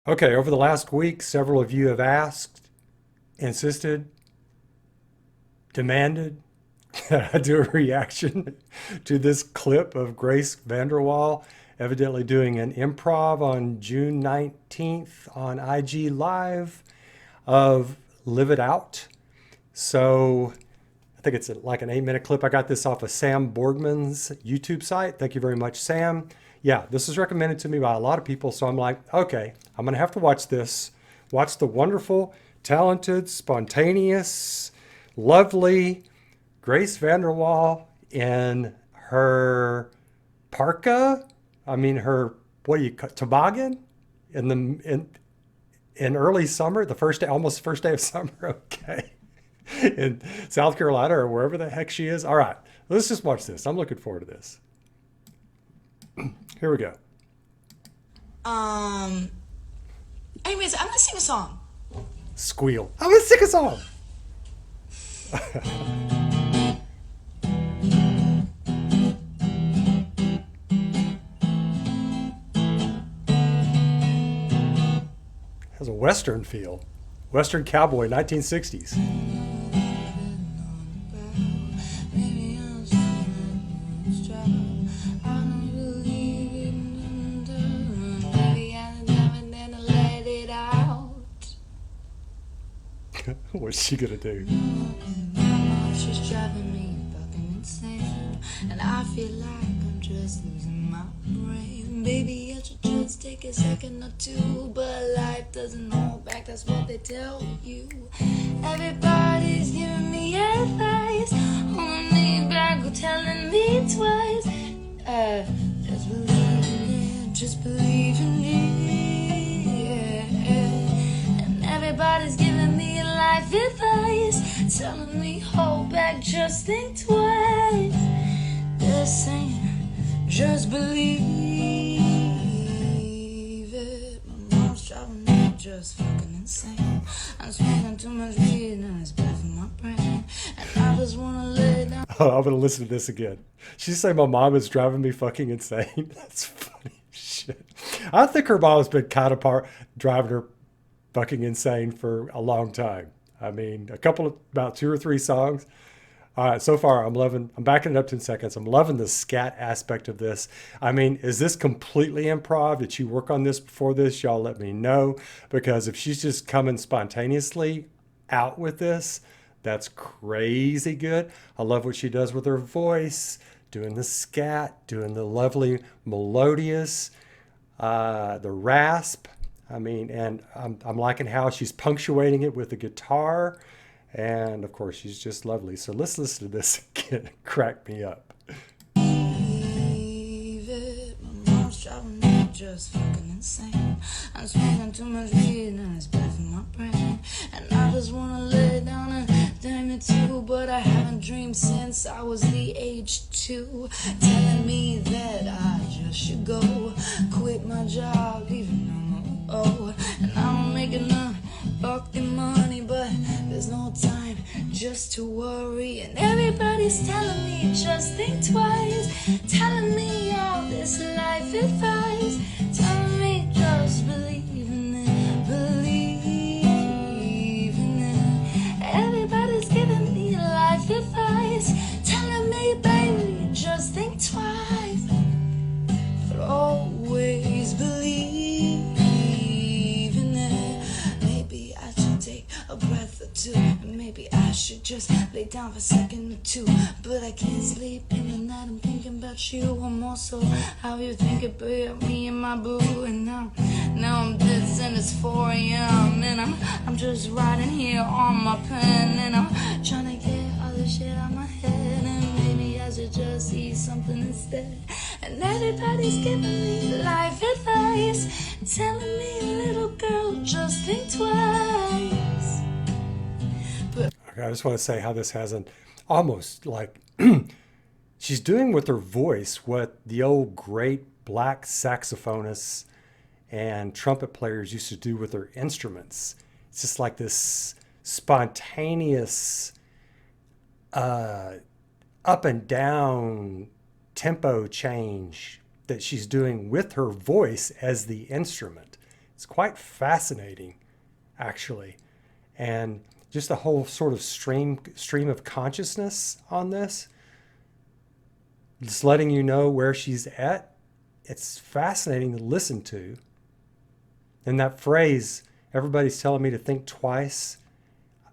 Okay, over the last week, several of you have asked, insisted, demanded that I do a reaction to this clip of Grace Vanderwaal evidently doing an improv on June 19th on IG Live of Live It Out. So I think it's like an 8-minute clip. I got this off of Sam Borgman's YouTube site. Thank you very much, Sam. Yeah, this was recommended to me by a lot of people. So I'm like, okay, I'm going to have to watch this. Watch the wonderful, talented, spontaneous, lovely Grace Vanderwaal in her parka. I mean, her, what do you call toboggan in in early summer, the first day, almost first day of summer. Okay. In South Carolina or wherever the heck she is. All right, let's just watch this. I'm looking forward to this. Here we go. Um. Anyways, I'm gonna sing a song. Squeal. I'm gonna sing a song. Has a Western feel. Western cowboy, 1960s. What's she gonna do? She's driving me fucking insane, and I feel like I'm just losing my brain. Baby, I should just take a second or two, but life doesn't hold back. That's what they tell you. Everybody's giving me advice, holding me back or telling me twice. Just believe in it, just believe in it. Yeah. And everybody's giving me life advice, telling me hold back, just think twice. They're saying just believe it. My mom's driving me just fucking insane. I'm smoking too much weed and it's bad for my brain, and I just wanna lay down. Oh, I'm gonna listen to this again. She say my mom is driving me fucking insane. That's funny shit. I think her mom's been kind of driving her fucking insane for a long time. I mean, about 2 or 3 songs. All right, so far I'm backing it up 10 seconds. I'm loving the scat aspect of this. I mean, is this completely improv? Did you work on this before this? Y'all let me know, because if she's just coming spontaneously out with this, that's crazy good. I love what she does with her voice, doing the scat, doing the lovely melodious, the rasp. I mean, and I'm liking how she's punctuating it with the guitar. And of course, she's just lovely. So let's listen to this again. Crack me up. Believe it, my mom's driving me just fucking insane. I'm smoking too much weed and it's bad for my brain, and I just wanna lay down and damn it too. But I haven't dreamed since I was the age 2, telling me that I just should go, quit my job, even though I'm and I don't make enough fucking money, but there's no time just to worry. And everybody's telling me just think twice, telling me all this life advice, telling me just believe in it, believe in it. Everybody's giving me life advice, telling me, baby, just think twice, but always believe in it. Maybe I should take a breath or two, and maybe I should just lay down for a second or two. But I can't sleep in the night, I'm thinking about you. I'm also how you think about me and my boo. And now I'm this and it's 4 a.m. and I'm just riding here on my pen, and I'm trying to get all the shit out my head, and maybe I should just eat something instead. And everybody's giving me life advice, telling me, little girl, just think twice. Okay, I just want to say how this has an almost like she's doing with her voice what the old great black saxophonists and trumpet players used to do with their instruments. It's just like this spontaneous up and down tempo change that she's doing with her voice as the instrument. It's quite fascinating, actually. And just the whole sort of stream of consciousness on this, just letting you know where she's at. It's fascinating to listen to. And that phrase, everybody's telling me to think twice,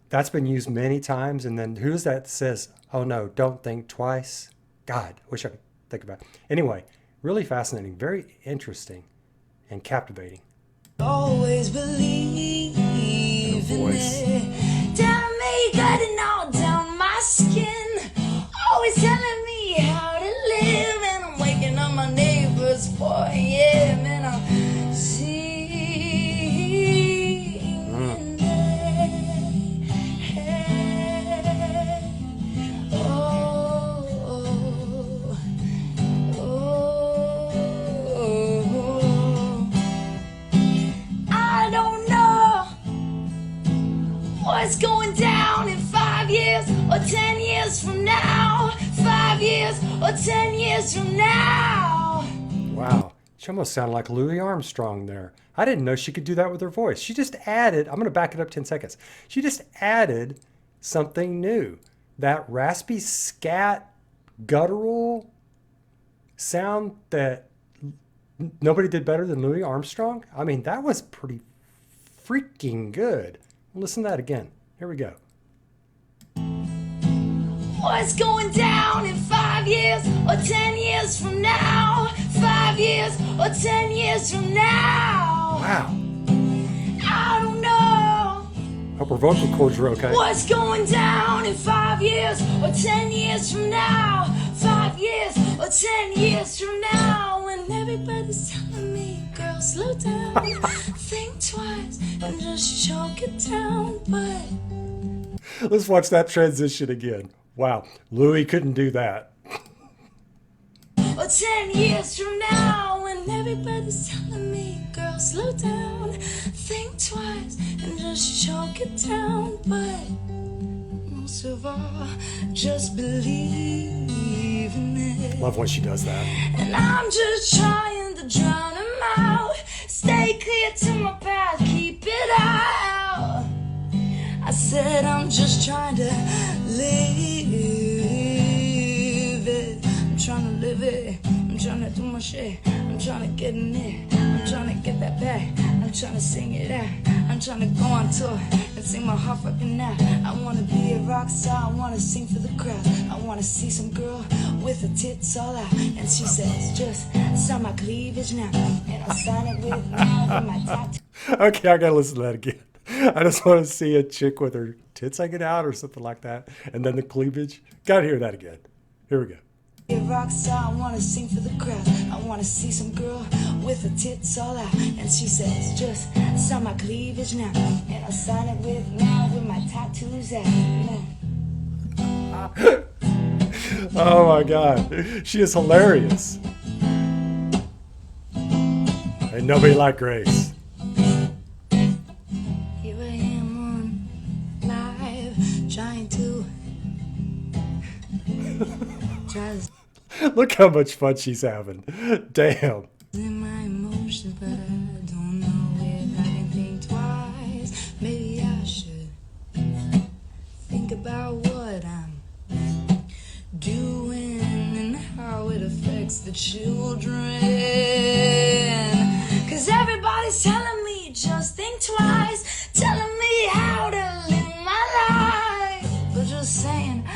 that's been used many times. And then who's that says, oh no, don't think twice? God, I wish I could think about it. Anyway, really fascinating, very interesting and captivating. Always believe in voice. it. Telling me, cutting all down my skin. Always telling me how to live. And I'm waking up my neighbors 4 a.m. And I'm seeing it. Oh, I don't know what's going down in 5 years or 10 years from now. 5 years or 10 years from now. Wow. She almost sounded like Louis Armstrong there. I didn't know she could do that with her voice. She just added, I'm going to back it up 10 seconds. She just added something new. That raspy scat guttural sound that nobody did better than Louis Armstrong. I mean, that was pretty freaking good. Listen to that again. Here we go. What's going down in 5 years or 10 years from now? 5 years or 10 years from now. Wow. I don't know Hope her vocal cords are okay. what's going down in 5 years or 10 years from now. 5 years or 10 years from now. When everybody's telling me, girl, slow down. Think twice and just choke it down. But Let's watch that transition again. Wow. Louis couldn't do that. or 10 years from now, when everybody's telling me, girl, slow down, think twice and just choke it down. But most of all, just believe in it. Love when she does that. And I'm just trying to drown him out. Stay clear to my path, keep it out. I said I'm just trying to live it. I'm trying to live it. I'm trying to do my shit. I'm trying to get in it. I'm trying to get that back. I'm trying to sing it out. I'm trying to go on tour and sing my heart fucking out. I want to be a rock star. I want to sing for the crowd. I want to see some girl with her tits all out. And she says, just sign my cleavage now. And I'll sign it with now with my tattoo. Okay, I gotta listen to that again. I just want to see a chick with her tits hanging out or something like that. And then the cleavage. Gotta hear that again. Here we go. Be a rock star, I wanna sing for the crowd. I wanna see some girl with her tits all out. And she says, just sign my cleavage now. And I'll sign it with now with my tattoos out. Oh my God. She is hilarious. Ain't nobody like Grace. Here I am on live, trying to Look how much fun she's having. Damn. in my emotions, but I don't know if I can think twice. Maybe I should think about what I'm doing and how it affects the children. Cause everybody's telling me just think twice, telling me how to live my life. But just saying,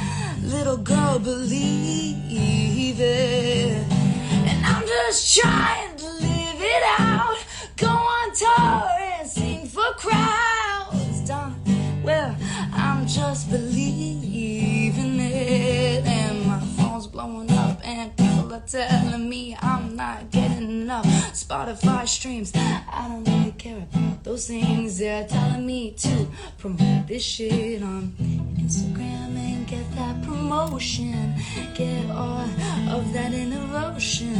little girl, believe it. And I'm just trying to live it out. Go on tour and sing for crowds. Darling, well, I'm just believing it. And my phone's blowing up and people are telling me I'm not getting enough Spotify streams. I don't really care about those things. They're telling me to promote this shit on Instagram and get that promotion. Get all of that innovation,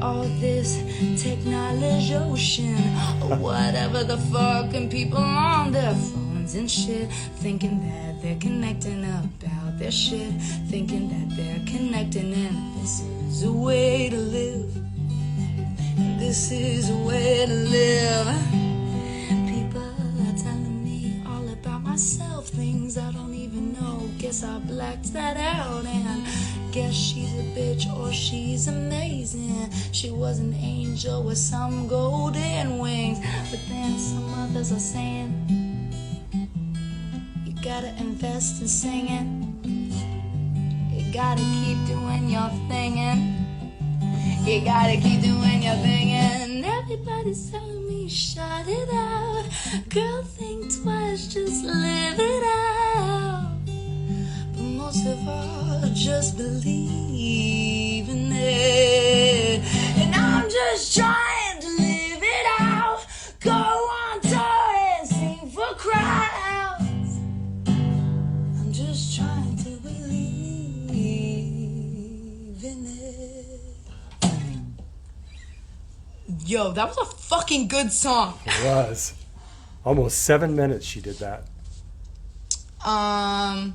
all this technology ocean, or whatever the fucking people on their phones and shit, thinking that they're connecting about their shit, thinking that they're connecting, and this is a way to live. This is a way to live. acts that out. And guess she's a bitch or she's amazing. She was an angel with some golden wings. But then some others are saying, you gotta invest in singing. You gotta keep doing your thingin'. You gotta keep doing your thing. And everybody's telling me, shut it out. Girl, think twice, just live it out. But most of all, just believe in it. And I'm just trying to live it out. Go on tour and sing for crowds. I'm just trying to believe in it. Yo, that was a fucking good song. It was. Almost 7 minutes she did that. I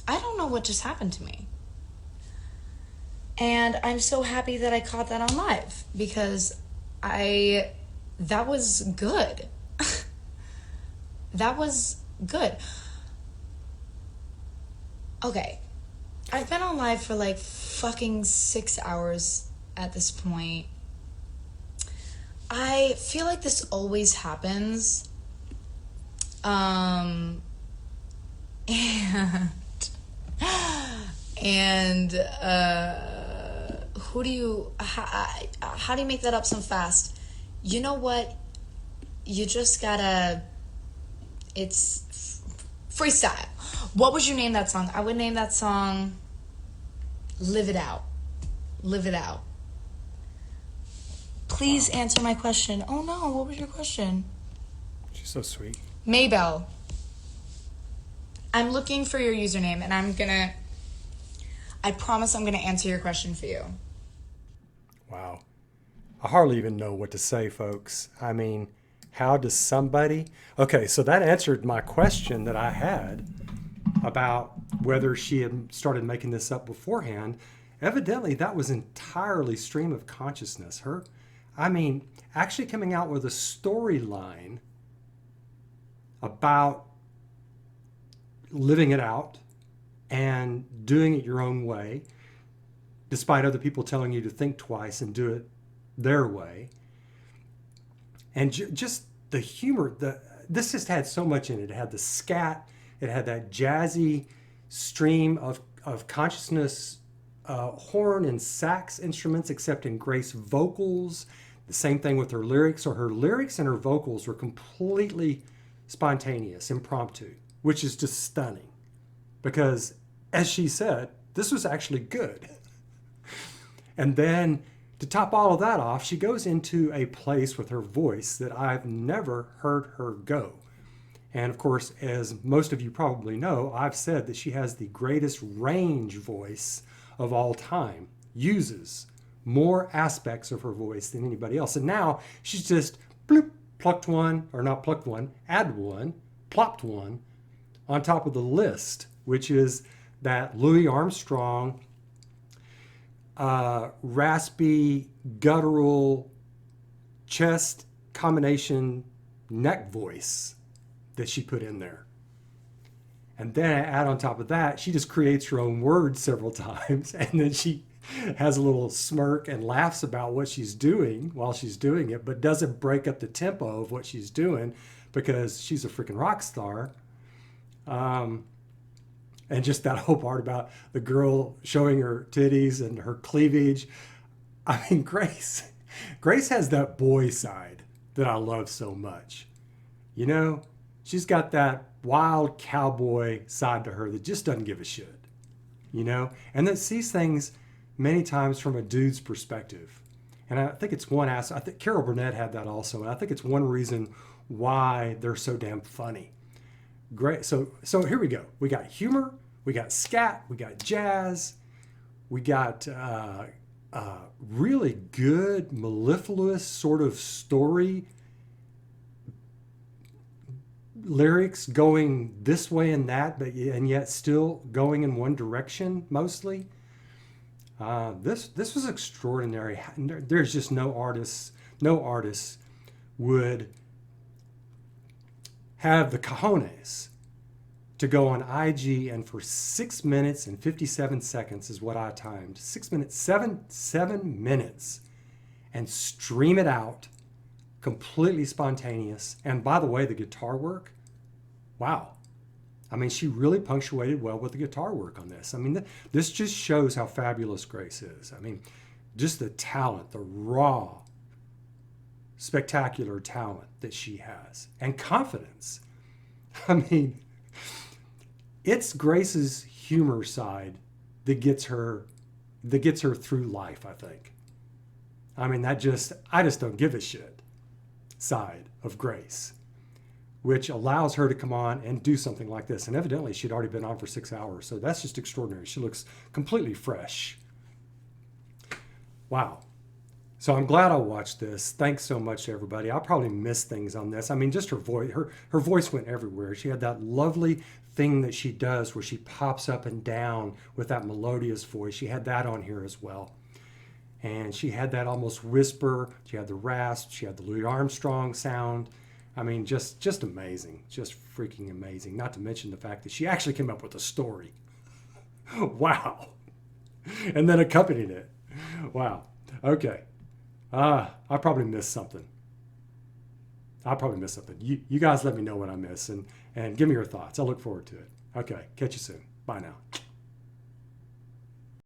don't know what just happened to me. And I'm so happy that I caught that on live because that was good. That was good. Okay. I've been on live for like fucking 6 hours at this point. I feel like this always happens. Who do you, how do you make that up so fast? You know what? You just gotta, it's freestyle. What would you name that song? I would name that song Live It Out. Live It Out. Please answer my question. Oh no, what was your question? She's so sweet. Maybell. I'm looking for your username and I promise I'm gonna answer your question for you. Wow. I hardly even know what to say, folks. I mean, how does somebody... Okay, so that answered my question that I had about whether she had started making this up beforehand. Evidently, that was entirely stream of consciousness. Actually coming out with a storyline about living it out and doing it your own way, despite other people telling you to think twice and do it their way. And just the humor, this just had so much in it. It had the scat, it had that jazzy stream of consciousness, horn and sax instruments, except in Grace vocals. The same thing with her lyrics. So her lyrics and her vocals were completely spontaneous, impromptu, which is just stunning. Because, as she said, this was actually good. And then, to top all of that off, she goes into a place with her voice that I've never heard her go. And of course, as most of you probably know, I've said that she has the greatest range voice of all time, uses more aspects of her voice than anybody else. And now she's just bloop, plucked one, or not plucked one, add one, plopped one on top of the list, which is that Louis Armstrong, raspy, guttural, chest combination neck voice that she put in there. And then add on top of that, she just creates her own words several times, and then she has a little smirk and laughs about what she's doing while she's doing it, but doesn't break up the tempo of what she's doing because she's a freaking rock star. And just that whole part about the girl showing her titties and her cleavage. I mean, Grace has that boy side that I love so much. You know, she's got that wild cowboy side to her that just doesn't give a shit, you know, and that sees things many times from a dude's perspective. And I think it's one aspect. I think Carol Burnett had that also, and I think it's one reason why they're so damn funny. Great. So here we go. We got humor, we got scat, we got jazz, we got really good mellifluous sort of story lyrics going this way and that, and yet still going in one direction mostly. This was extraordinary. There's just no artist would have the cojones to go on IG and for 6 minutes and 57 seconds is what I timed. 6 minutes, seven minutes, and stream it out, completely spontaneous. And by the way, the guitar work, wow. I mean, she really punctuated well with the guitar work on this. I mean, this just shows how fabulous Grace is. I mean, just the talent, the raw, spectacular talent that she has, and confidence. I mean, it's Grace's humor side that gets her through life, I think. I mean, I just don't give a shit side of Grace, which allows her to come on and do something like this. And evidently she'd already been on for 6 hours. So that's just extraordinary. She looks completely fresh. Wow. So I'm glad I watched this. Thanks so much to everybody. I probably missed things on this. I mean, just her voice, her voice went everywhere. She had that lovely thing that she does where she pops up and down with that melodious voice. She had that on here as well. And she had that almost whisper. She had the rasp. She had the Louis Armstrong sound. I mean, just amazing. Just freaking amazing. Not to mention the fact that she actually came up with a story. Wow. And then accompanied it. Wow. Okay. I probably missed something. You guys let me know what I miss and give me your thoughts. I look forward to it. Okay. Catch you soon. Bye now.